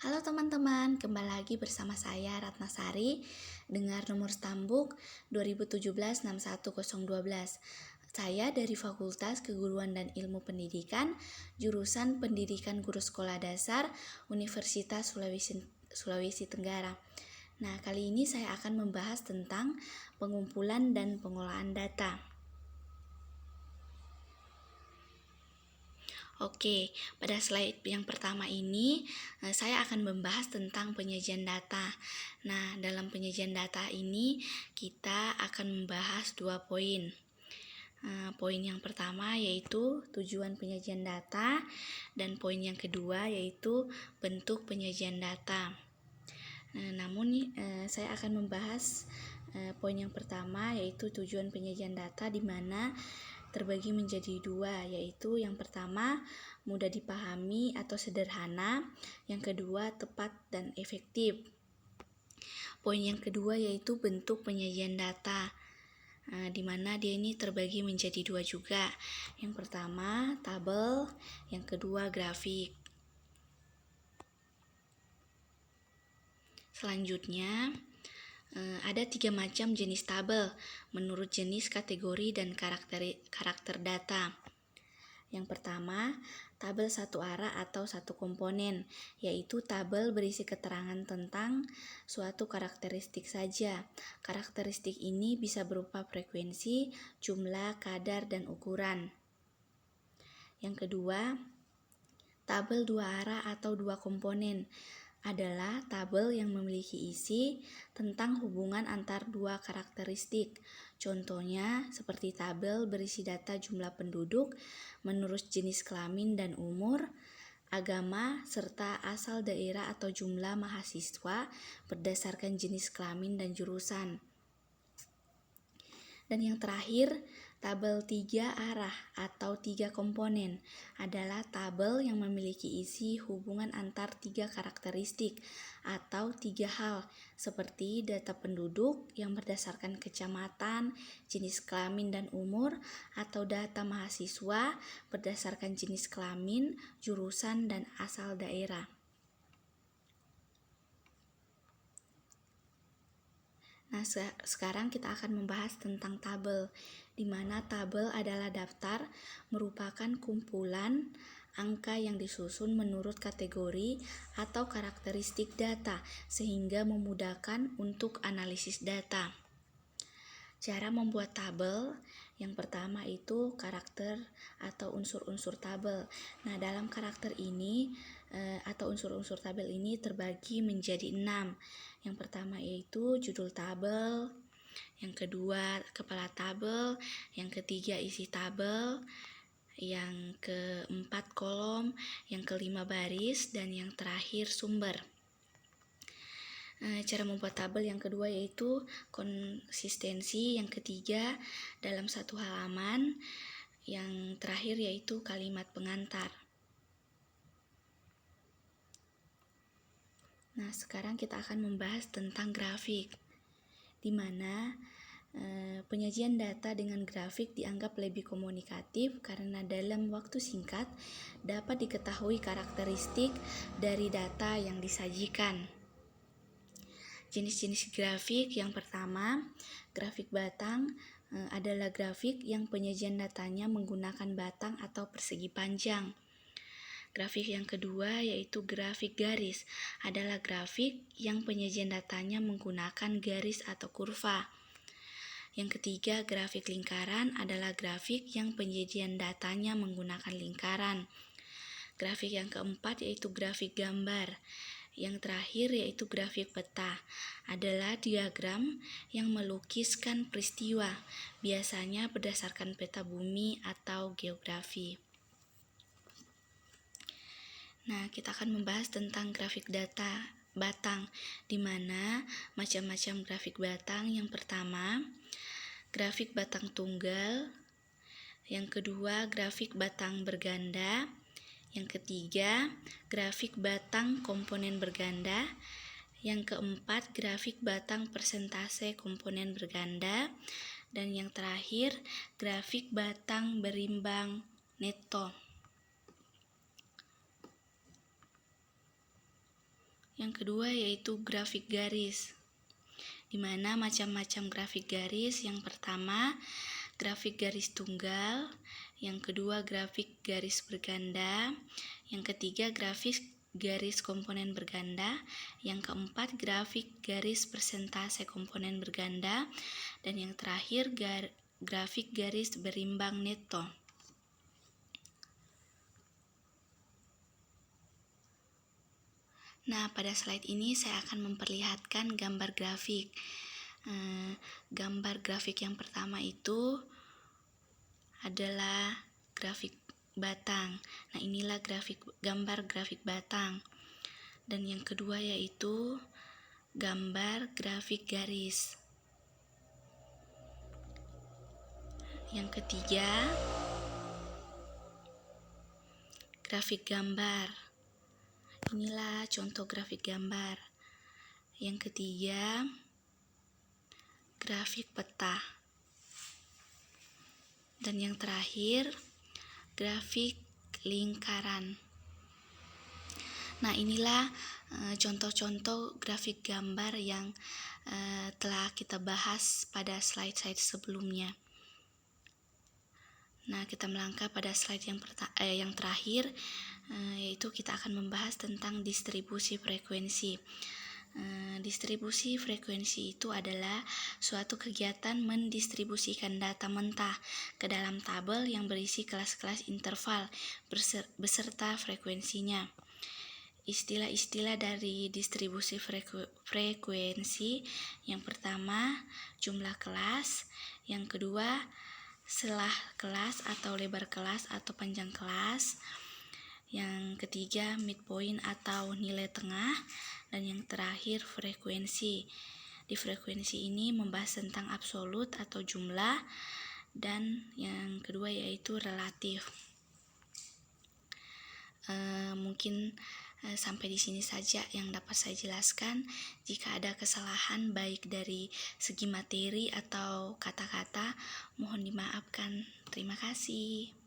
Halo teman-teman, kembali lagi bersama saya Ratnasari, dengar nomor stambuk 2017-61012. Saya dari Fakultas Keguruan dan Ilmu Pendidikan, jurusan Pendidikan Guru Sekolah Dasar, Universitas Sulawesi Tenggara. Nah, kali ini saya akan membahas tentang pengumpulan dan pengolahan data. Oke, pada slide yang pertama ini saya akan membahas tentang penyajian data. Nah, dalam penyajian data ini kita akan membahas 2 poin. Poin yang pertama yaitu tujuan penyajian data dan poin yang kedua yaitu bentuk penyajian data. Namun saya akan membahas poin yang pertama yaitu tujuan penyajian data, di mana terbagi menjadi 2, yaitu yang pertama mudah dipahami atau sederhana, yang kedua tepat dan efektif. Poin yang kedua yaitu bentuk penyajian data, di mana dia ini terbagi menjadi 2 juga. Yang pertama tabel, yang kedua grafik. Selanjutnya ada 3 macam jenis tabel menurut jenis kategori dan karakter data. Yang pertama, tabel satu arah atau satu komponen, yaitu tabel berisi keterangan tentang suatu karakteristik saja. Karakteristik ini bisa berupa frekuensi, jumlah, kadar, dan ukuran. Yang kedua, tabel dua arah atau 2 komponen adalah tabel yang memiliki isi tentang hubungan antar 2 karakteristik. Contohnya seperti tabel berisi data jumlah penduduk menurut jenis kelamin dan umur, agama, serta asal daerah atau jumlah mahasiswa berdasarkan jenis kelamin dan jurusan. Dan yang terakhir, tabel 3 arah atau 3 komponen adalah tabel yang memiliki isi hubungan antar 3 karakteristik atau 3 hal, seperti data penduduk yang berdasarkan kecamatan, jenis kelamin dan umur, atau data mahasiswa berdasarkan jenis kelamin, jurusan, dan asal daerah. Nah, sekarang kita akan membahas tentang tabel, di mana tabel adalah daftar merupakan kumpulan angka yang disusun menurut kategori atau karakteristik data sehingga memudahkan untuk analisis data. Cara membuat tabel, yang pertama itu karakter atau unsur-unsur tabel. Nah, dalam karakter ini atau unsur-unsur tabel ini terbagi menjadi 6. Yang pertama yaitu judul tabel, yang kedua kepala tabel, yang ketiga isi tabel, yang keempat kolom, yang kelima baris, dan yang terakhir sumber. Cara membuat tabel yang kedua yaitu konsistensi, yang ketiga dalam satu halaman, yang terakhir yaitu kalimat pengantar. Nah, sekarang kita akan membahas tentang grafik, di mana penyajian data dengan grafik dianggap lebih komunikatif karena dalam waktu singkat dapat diketahui karakteristik dari data yang disajikan. Jenis-jenis grafik yang pertama, grafik batang adalah grafik yang penyajian datanya menggunakan batang atau persegi panjang. Grafik yang kedua yaitu grafik garis, adalah grafik yang penyajian datanya menggunakan garis atau kurva. Yang ketiga, grafik lingkaran adalah grafik yang penyajian datanya menggunakan lingkaran. Grafik yang keempat yaitu grafik gambar. Yang terakhir yaitu grafik peta, adalah diagram yang melukiskan peristiwa, biasanya berdasarkan peta bumi atau geografi. Nah, kita akan membahas tentang grafik data batang, di mana macam-macam grafik batang. Yang pertama, grafik batang tunggal. Yang kedua, grafik batang berganda. Yang ketiga, grafik batang komponen berganda. Yang keempat, grafik batang persentase komponen berganda. Dan yang terakhir, grafik batang berimbang neto. Yang kedua yaitu grafik garis, di mana macam-macam grafik garis. Yang pertama, grafik garis tunggal. Yang kedua, grafik garis berganda. Yang ketiga, grafik garis komponen berganda. Yang keempat, grafik garis persentase komponen berganda. Dan yang terakhir, grafik garis berimbang neto. Nah, pada slide ini saya akan memperlihatkan gambar grafik. Gambar grafik yang pertama itu adalah grafik batang. Nah, inilah gambar grafik batang. Dan yang kedua yaitu gambar grafik garis. Yang ketiga, grafik gambar. Inilah contoh grafik gambar. Yang ketiga, grafik peta. Dan yang terakhir, grafik lingkaran. Nah, inilah contoh-contoh grafik gambar yang telah kita bahas pada slide-slide sebelumnya. Nah, kita melangkah pada slide yang terakhir, yaitu kita akan membahas tentang distribusi frekuensi. Distribusi frekuensi itu adalah suatu kegiatan mendistribusikan data mentah ke dalam tabel yang berisi kelas-kelas interval beserta frekuensinya. Istilah-istilah dari distribusi frekuensi, yang pertama jumlah kelas, yang kedua selah kelas atau lebar kelas atau panjang kelas, yang ketiga midpoint atau nilai tengah, dan yang terakhir frekuensi. Di frekuensi ini membahas tentang absolut atau jumlah, dan yang kedua yaitu relatif. Mungkin sampai di sini saja yang dapat saya jelaskan. Jika ada kesalahan baik dari segi materi atau kata-kata, mohon dimaafkan. Terima kasih.